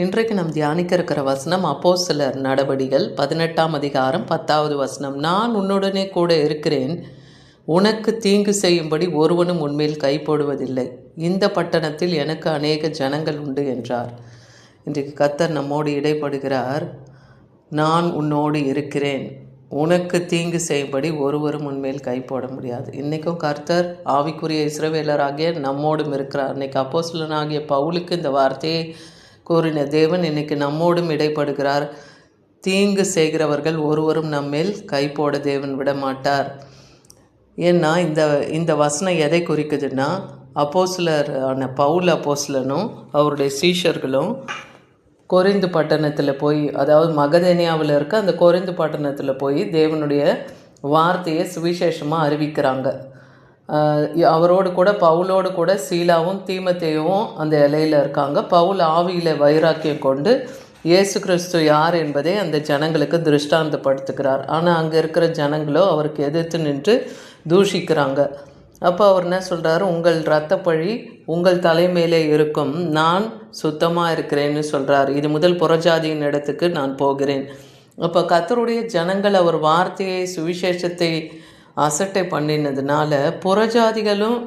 இன்றைக்கு நாம் தியானிக்க இருக்கிற வசனம் அப்போஸ்தலர் நடபடிகள் 18ஆம் அதிகாரம் 10வது வசனம். நான் உன்னுடனே கூட இருக்கிறேன், உனக்கு தீங்கு செய்யும்படி ஒருவனும் உன்மேல் கை போடுவதில்லை. இந்த பட்டணத்தில் எனக்கு அநேக ஜனங்கள் உண்டு என்றார். இன்றைக்கு கர்த்தர் நம்மோடு இடைப்படுகிறார். நான் உன்னோடு இருக்கிறேன், உனக்கு தீங்கு செய்யும்படி ஒருவரும் உன்மேல் கை போட முடியாது. இன்றைக்கும் கர்த்தர் ஆவிக்குரிய இஸ்ரவேலராகிய நம்மோடும் இருக்கிறார். இன்றைக்கி அப்போஸ்தலனாகிய பவுலுக்கு இந்த வார்த்தையை கூறின தேவன் இன்னைக்கு நம்மோடும் இடைப்படுகிறார். தீங்கு செய்கிறவர்கள் ஒருவரும் நம்மேல் கை போட தேவன் விட மாட்டார். ஏன்னா இந்த வசனம் எதை குறிக்குதுன்னா, அப்போஸ்தலர் ஆன பவுல் அப்போஸ்தலனும் அவருடைய சீஷர்களும் கொரிந்து பட்டணத்தில் போய், அதாவது மகதேனியாவில் இருக்க அந்த கொரிந்து பட்டணத்தில் போய் தேவனுடைய வார்த்தையை சுவிசேஷமாக அறிவிக்கிறாங்க. அவரோடு கூட பவுலோடு கூட சீலாவும் தீமத்தேயும் அந்த இலையில் இருக்காங்க. பவுல் ஆவியில் வைராக்கியம் கொண்டு இயேசு கிறிஸ்து யார் என்பதை அந்த ஜனங்களுக்கு திருஷ்டாந்தப்படுத்துகிறார். ஆனால் அங்கே இருக்கிற ஜனங்களோ அவருக்கு எதிர்த்து நின்று தூஷிக்கிறாங்க. அப்போ அவர் என்ன சொல்கிறாரு, உங்கள் இரத்தப்பழி உங்கள் தலைமையிலே இருக்கும், நான் சுத்தமாக இருக்கிறேன்னு சொல்கிறார். இது முதல் புறஜாதியின் இடத்துக்கு நான் போகிறேன். அப்போ கர்த்தருடைய ஜனங்கள் அவர் வார்த்தையை சுவிசேஷத்தை அசட்டை பண்ணினதுனால புறஜாதிகளும்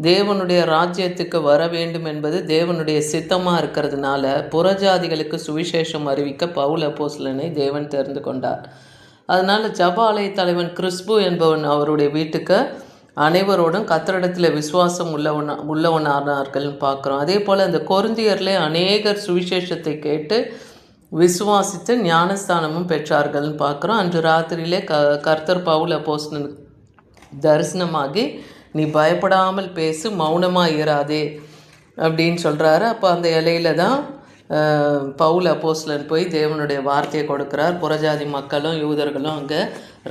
தேவனுடைய ராஜ்யத்துக்கு வர வேண்டும் என்பது தேவனுடைய சித்தமாக இருக்கிறதுனால புறஜாதிகளுக்கு சுவிசேஷம் அறிவிக்க பவுல் அப்போஸ்தலனை தேவன் தெரிந்து கொண்டார். அதனால் ஜப ஆலய தலைவன் கிறிஸ்பு என்பவன் அவருடைய வீட்டுக்கு அனைவரோடும் கர்த்தரிடத்தில் விசுவாசம் உள்ளவனானார்கள்னு பார்க்குறோம். அதே போல் அந்த கொரிந்தியர்லே அநேகர் சுவிசேஷத்தை கேட்டு விசுவாசித்து ஞானஸ்தானமும் பெற்றார்கள்னு பார்க்குறோம். அன்று ராத்திரியிலே கர்த்தர் பவுல் அப்போஸ்தலனுக்கு தரிசனமாகி, நீ பயப்படாமல் பேசு, மௌனமாக இராதே அப்படின்னு சொல்கிறாரு. அப்போ அந்த இலையில தான் பவுல் அப்போஸ்தலன் போய் தேவனுடைய வார்த்தையை கொடுக்குறார். புறஜாதி மக்களும் யூதர்களும் அங்கே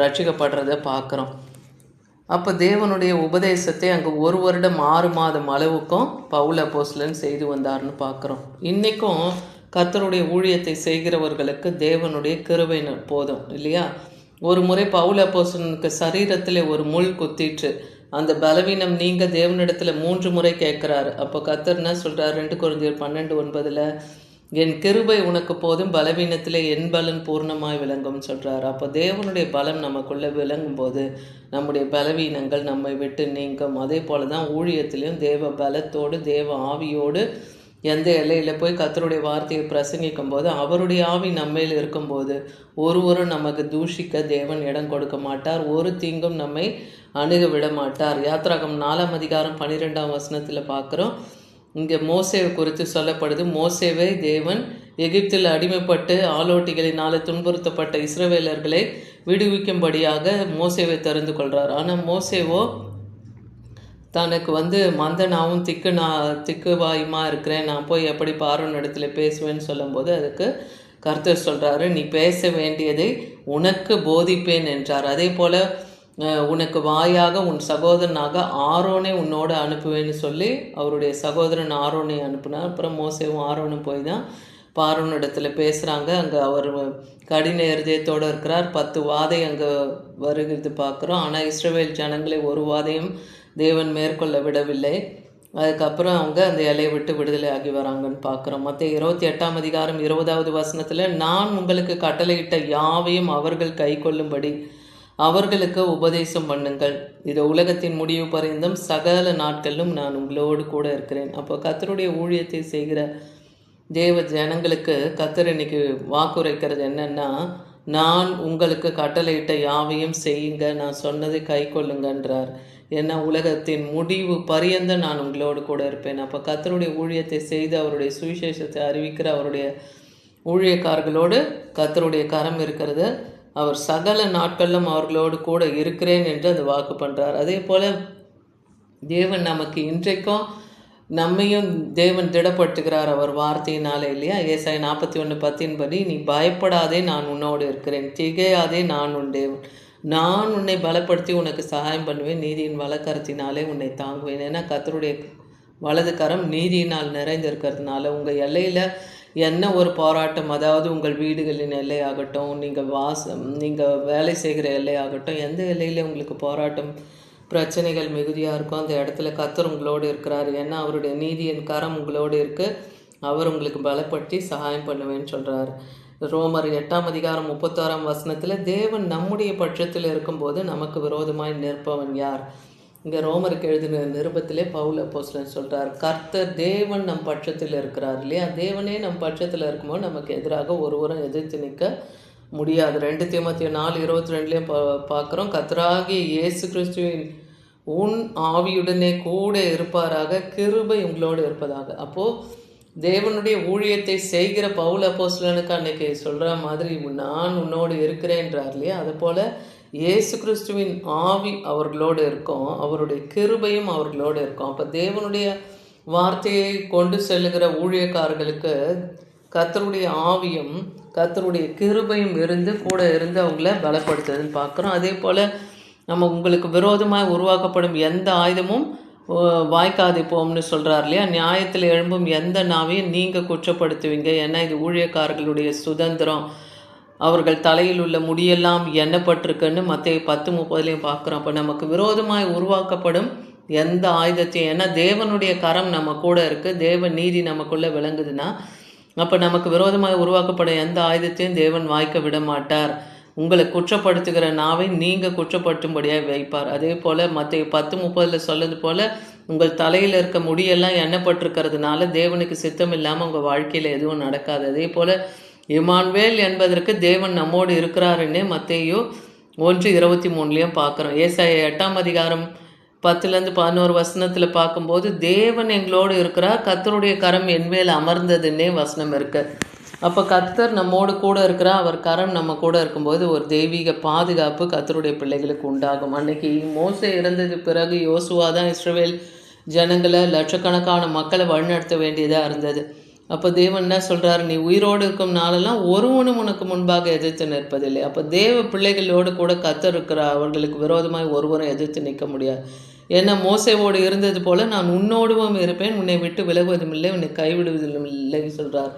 ரட்சிக்கப்படுறதை பார்க்குறோம். அப்போ தேவனுடைய உபதேசத்தை அங்கே 1 வருடம் 6 மாதம் அளவுக்கும் பவுல் அப்போஸ்தலன் செய்து வந்தார்னு பார்க்குறோம். இன்றைக்கும் கர்த்தருடைய ஊழியத்தை செய்கிறவர்களுக்கு தேவனுடைய கிருபை போதும் இல்லையா? ஒரு முறை பவுல் அப்போஸ்தலனுக்கு சரீரத்தில் ஒரு முள் குத்திட்டு அந்த பலவீனம் நீங்க தேவனிடத்தில் 3 முறை கேட்குறாரு. அப்போ கர்த்தர் என்ன சொல்கிறார், 2 கொரிந்தியர் 12:9, என் கிருபை உனக்கு போதும், பலவீனத்தில் என் பலன் பூர்ணமாய் விளங்கும்னு சொல்கிறார். அப்போ தேவனுடைய பலம் நமக்குள்ளே விளங்கும் போது நம்முடைய பலவீனங்கள் நம்மை விட்டு நீங்கும். அதே போல் தான் ஊழியத்திலையும் தேவ பலத்தோடு தேவ ஆவியோடு எந்த எல்லையில் போய் கர்த்தருடைய வார்த்தையை பிரசங்கிக்கும் போது அவருடைய ஆவி நம்மையில் இருக்கும்போது ஒருவரும் நமக்கு தூஷிக்க தேவன் இடம் கொடுக்க மாட்டார், ஒரு தீங்கும் நம்மை அணுக விட மாட்டார். யாத்ராகம் 4ஆம் அதிகாரம் 12ஆம் வசனத்தில் பார்க்குறோம். இங்கே மோசேவை குறித்து சொல்லப்படுது. மோசேவை தேவன் எகிப்தில் அடிமைப்பட்டு ஆலோட்டிகளினால் துன்புறுத்தப்பட்ட இஸ்ரவேலர்களை விடுவிக்கும்படியாக மோசேவை தெரிந்து கொள்கிறார். ஆனால் மோசேவோ தனக்கு மந்தனாவும் திக்குவாயுமா இருக்கிறேன், நான் போய் எப்படி பார்வோன் இடத்துல பேசுவேன்னு சொல்லும்போது அதுக்கு கர்த்தர் சொல்கிறாரு, நீ பேச வேண்டியதை உனக்கு போதிப்பேன் என்றார். அதே போல் உனக்கு வாயாக உன் சகோதரனாக ஆரோனை உன்னோடு அனுப்புவேன்னு சொல்லி அவருடைய சகோதரன் ஆரோனை அனுப்புனார். அப்புறம் மோசேவும் ஆரோனும் போய் தான் பார்வோன் இடத்துல பேசுகிறாங்க. அங்கே அவர் கடின இருதயத்தோடு இருக்கிறார். 10 வாதை அங்கே வருகிறது பார்க்குறோம். ஆனால் இஸ்ரவேல் ஜனங்களை ஒரு வாதையும் தேவன் மேற்கொள்ள விடவில்லை. அதுக்கப்புறம் அவங்க அந்த இலையை விட்டு விடுதலை ஆகி வராங்கன்னு பார்க்குறோம். மத்தேயு 28ஆம் அதிகாரம் 20வது வசனத்தில், நான் உங்களுக்கு கட்டளையிட்ட யாவையும் அவர்கள் கை கொள்ளும்படி அவர்களுக்கு உபதேசம் பண்ணுங்கள், இது உலகத்தின் முடிவு பரியந்தம் சகல நாட்களிலும் நான் உங்களோடு கூட இருக்கிறேன். அப்போ கர்த்தருடைய ஊழியத்தை செய்கிற தேவ ஜனங்களுக்கு கர்த்தர் இன்னைக்கு வாக்குரைக்கிறது என்னன்னா, நான் உங்களுக்கு கட்டளையிட்ட யாவையும் செய்யுங்க, நான் சொன்னதை கை கொள்ளுங்கன்றார். ஏன்னா உலகத்தின் முடிவு பரியந்த நான் உங்களோடு கூட இருப்பேன். அப்போ கர்த்தருடைய ஊழியத்தை செய்து அவருடைய சுவிசேஷத்தை அறிவிக்கிற அவருடைய ஊழியக்காரர்களோடு கர்த்தருடைய கரம் இருக்கிறது. அவர் சகல நாட்களிலும் அவர்களோடு கூட இருக்கிறேன் என்று அந்த வாக்கு பண்ணுறார். அதே போல் தேவன் நமக்கு இன்றைக்கும் நம்மையும் தேவன் திடப்படுத்துகிறார் அவர் வார்த்தையினாலே இல்லையா? ஏசாயா 41:10 படி, நீ பயப்படாதே, நான் உன்னோடு இருக்கிறேன், திகையாதே, நான் உன் தேவன், நான் உன்னை பலப்படுத்தி உனக்கு சகாயம் பண்ணுவேன், நீதியின் வலக்கரத்தினாலே உன்னை தாங்குவேன். ஏன்னா கர்த்தருடைய வலது கரம் நீதியினால் நிறைந்திருக்கிறதுனால உங்கள் எல்லையில் என்ன ஒரு போராட்டம், அதாவது உங்கள் வீடுகளின் எல்லையாகட்டும், நீங்கள் வேலை செய்கிற எல்லையாகட்டும், எந்த எல்லையில் உங்களுக்கு போராட்டம் பிரச்சனைகள் மிகுதியாக இருக்கும் அந்த இடத்துல கர்த்தர் உங்களோடு இருக்கிறார். ஏன்னா அவருடைய நீதியின் கரம் உங்களோடு இருக்குது. அவர் உங்களுக்கு பலப்படுத்தி சகாயம் பண்ணுவேன்னு சொல்கிறார். ரோமர் 8:36 தேவன் நம்முடைய பட்சத்தில் இருக்கும்போது நமக்கு விரோதமாய் நிற்பவன் யார்? இங்கே ரோமருக்கு எழுதின நிருபத்திலே பவுல் அப்போஸ்தலன் சொல்கிறார், கர்த்தர் தேவன் நம் பட்சத்தில் இருக்கிறார் இல்லையா? தேவனே நம் பட்சத்தில் இருக்கும்போது நமக்கு எதிராக ஒருவரும் எதிர்த்து நிற்க முடியாது. 2 தீமோத்தேயு 4:22 பார்க்குறோம், கர்த்தராகிய இயேசு கிறிஸ்துவின் உன் ஆவியுடனே கூட இருப்பாராக, கிருபை உங்களோடு இருப்பதாக. அப்போது தேவனுடைய ஊழியத்தை செய்கிற பவுல் அப்போஸ்தலனுக்கு அன்னைக்கு சொல்கிற மாதிரி நான் உன்னோடு இருக்கிறேன்றார் இல்லையா? அதுபோல் இயேசு கிறிஸ்துவின் ஆவி அவர்களோடு இருக்கும், அவருடைய கிருபையும் அவர்களோடு இருக்கும். அப்போ தேவனுடைய வார்த்தையை கொண்டு செல்லுகிற ஊழியக்காரர்களுக்கு கர்த்தருடைய ஆவியும் கர்த்தருடைய கிருபையும் இருந்து கூட இருந்து அவங்கள பலப்படுத்துறதுன்னு பார்க்குறோம். அதே போல் நம்ம உங்களுக்கு விரோதமாக உருவாக்கப்படும் எந்த ஆயுதமும் வாய்க்காதே போம்னு சொல்கிறார் இல்லையா? நியாயத்தில் எழும்பும் எந்த நாவையும் நீங்கள் குற்றப்படுத்துவீங்க, ஏன்னா இது ஊழியக்காரர்களுடைய சுதந்திரம், அவர்கள் தலையில் உள்ள முடியெல்லாம் எண்ணப்பட்டிருக்குன்னு மத்தேயு 10:30 பார்க்குறோம். அப்போ நமக்கு விரோதமாய் உருவாக்கப்படும் எந்த ஆயுதத்தையும், ஏன்னா தேவனுடைய கரம் நம்ம கூட இருக்குது, தேவ நீதி நமக்குள்ளே விளங்குதுன்னா, அப்போ நமக்கு விரோதமாய் உருவாக்கப்படும் எந்த ஆயுதத்தையும் தேவன் வாய்க்க விட மாட்டார். உங்களை குற்றப்படுத்துகிற நாவை நீங்கள் குற்றப்படுத்தும்படியாக வைப்பார். அதே போல் மத்தேயு 10:30 சொல்லுது போல் உங்கள் தலையில் இருக்க முடியெல்லாம் எண்ணப்பட்டிருக்கிறதுனால தேவனுக்கு சித்தம் இல்லாமல் உங்கள் வாழ்க்கையில் எதுவும் நடக்காது. அதே போல் இம்மானுவேல் என்பதற்கு தேவன் நம்மோடு இருக்கிறாருன்னே மத்தேயு 1:23 பார்க்குறோம். ஏசாயா 8:10-11 பார்க்கும்போது தேவன் எங்களோடு இருக்கிறார், கர்த்தருடைய கரம் என்மேல் அமர்ந்ததுன்னே வசனம் இருக்குது. அப்போ கர்த்தர் நம்மோடு கூட இருக்கிறார், அவர் கரம் நம்ம கூட இருக்கும்போது ஒரு தெய்வீக பாதுகாப்பு கர்த்தருடைய பிள்ளைகளுக்கு உண்டாகும். அன்னைக்கு மோசே இறந்தது பிறகு யோசுவா தான் இஸ்ரவேல் ஜனங்களை லட்சக்கணக்கான மக்களை வழிநடத்த வேண்டியதாக இருந்தது. அப்போ தேவன் என்ன சொல்கிறார், நீ உயிரோடு இருக்கும் நாளெல்லாம் ஒருவனும் உனக்கு முன்பாக எதிர்த்து நிற்பதில்லை. அப்போ தேவ பிள்ளைகளோடு கூட கர்த்தர் இருக்கிறார், அவர்களுக்கு விரோதமாக ஒருவரும் எதிர்த்து நிற்க முடியாது. ஏன்னா மோசேவோடு இருந்தது போல் நான் உன்னோடுவும் இருப்பேன், உன்னை விட்டு விலகுவதும் இல்லை, உன்னை கைவிடுவதும் இல்லைன்னு சொல்கிறார்.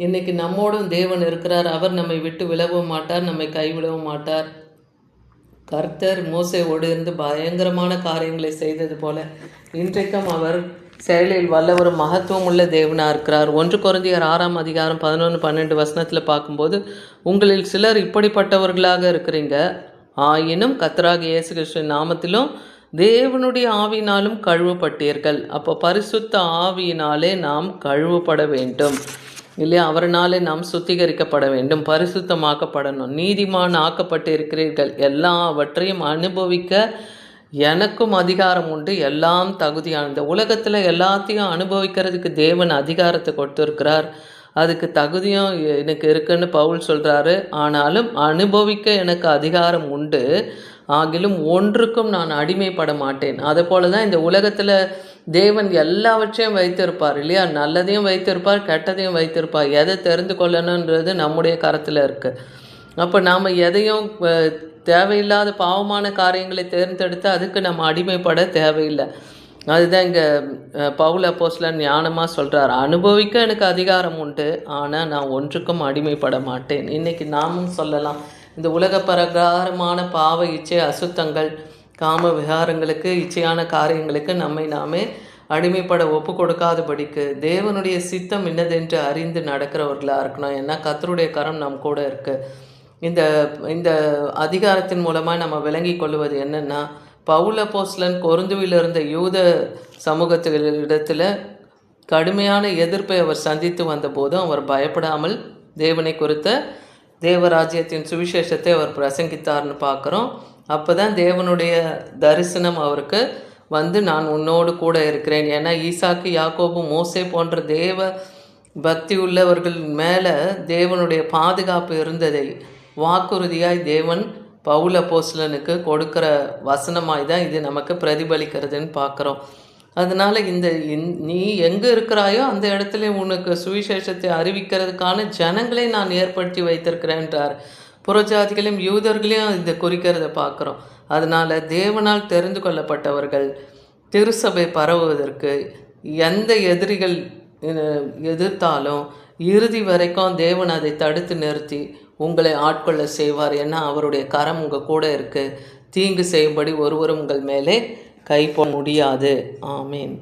இன்றைக்கி நம்மோடும் தேவன் இருக்கிறார், அவர் நம்மை விட்டு விலகவும் மாட்டார், நம்மை கைவிடவும் மாட்டார். கர்த்தர் மோசேவோடு இருந்து பயங்கரமான காரியங்களை செய்தது போல இன்றைக்கும் அவர் செயலில் வல்லவரும் மகத்துவம் உள்ள தேவனாக இருக்கிறார். 1 கொரிந்தியர் 6:11-12 பார்க்கும்போது உங்களில் சிலர் இப்படிப்பட்டவர்களாக இருக்கிறீங்க, ஆயினும் கர்த்தராகிய இயேசு கிறிஸ்துவின் நாமத்திலும் தேவனுடைய ஆவியினாலும் கழுவப்பட்டீர்கள். அப்போ பரிசுத்த ஆவியினாலே நாம் கழுவப்பட வேண்டும் இல்லையா? அவர்னாலே நாம் சுத்திகரிக்கப்பட வேண்டும், பரிசுத்தமாக்கப்படணும். நீதிமான் ஆக்கப்பட்டு இருக்கிறீர்கள், எல்லாவற்றையும் அனுபவிக்க எனக்கும் அதிகாரம் உண்டு, எல்லாம் தகுதியானது. உலகத்தில் எல்லாத்தையும் அனுபவிக்கிறதுக்கு தேவன் அதிகாரத்தை கொடுத்துருக்கிறார், அதுக்கு தகுதியும் எனக்கு இருக்குன்னு பவுல் சொல்கிறாரு. ஆனாலும் அனுபவிக்க எனக்கு அதிகாரம் உண்டு, ஆகிலும் ஒன்றுக்கும் நான் அடிமைப்பட மாட்டேன். அதே போல தான் இந்த உலகத்தில் தேவன் எல்லாவற்றையும் வைத்திருப்பார் இல்லையா? நல்லதையும் வைத்திருப்பார், கெட்டதையும் வைத்திருப்பார். எதை தெரிந்து கொள்ளணுன்றது நம்முடைய கரத்தில் இருக்குது. அப்போ நாம் எதையும் தேவையில்லாத பாவமான காரியங்களை தேர்ந்தெடுத்து அதுக்கு நம்ம அடிமைப்பட தேவையில்லை. அதுதான் இங்கே பவுல் அப்போஸ்தலன் ஞானமாக சொல்கிறார், அனுபவிக்க எனக்கு அதிகாரம் உண்டு, ஆனால் நான் ஒன்றுக்கும் அடிமைப்பட மாட்டேன். இன்றைக்கி நாமும் சொல்லலாம், இந்த உலக பிரகாரமான பாவ இச்சை, அசுத்தங்கள், காம விகாரங்களுக்கு, இச்சையான காரியங்களுக்கு நம்மை நாமே அடிமைப்பட ஒப்பு கொடுக்காதபடிக்கு தேவனுடைய சித்தம் என்னதென்று அறிந்து நடக்கிறவர்களாக இருக்கணும். ஏன்னா கர்த்தருடைய கரம் நம் கூட இருக்குது. இந்த அதிகாரத்தின் மூலமாக நம்ம விளங்கி கொள்வது என்னென்னா, பவுல் அப்போஸ்தலன் கொரிந்துவில் இருந்த யூத சமூகத்திடத்தில் கடுமையான எதிர்ப்பை அவர் சந்தித்து வந்தபோதும் அவர் பயப்படாமல் தேவனை குறித்த தேவராஜ்யத்தின் சுவிசேஷத்தை அவர் பிரசங்கித்தார்னு பார்க்குறோம். அப்போ தான் தேவனுடைய தரிசனம் அவருக்கு வந்து நான் உன்னோடு கூட இருக்கிறேன். ஏன்னா ஈசாக்கு, யாக்கோபு, மோசே போன்ற தேவ பக்தி உள்ளவர்கள் மேலே தேவனுடைய பாதுகாப்பு இருந்ததை வாக்குறுதியாய் தேவன் பவுல் அப்போஸ்தலனுக்கு கொடுக்குற வசனமாய் தான் இது நமக்கு பிரதிபலிக்கிறதுன்னு பார்க்குறோம். அதனால் நீ எங்கே இருக்கிறாயோ அந்த இடத்துல உனக்கு சுவிசேஷத்தை அறிவிக்கிறதுக்கான ஜனங்களை நான் ஏற்படுத்தி வைத்திருக்கிறேன்றார். புறஜாதிகளையும் யூதர்களையும் இதை குறிக்கிறத பார்க்குறோம். அதனால் தேவனால் தெரிந்து கொள்ளப்பட்டவர்கள் திருசபை பரவுவதற்கு எந்த எதிரிகள் எதிர்த்தாலும் இறுதி வரைக்கும் தேவன் அதை தடுத்து நிறுத்தி உங்களை ஆட்கொள்ள செய்வார். ஏன்னா அவருடைய கரம் உங்கள் கூட இருக்குது, தீங்கு செய்யும்படி ஒருவரும் உங்கள் மேலே கை போட முடியாது. ஆமீன்.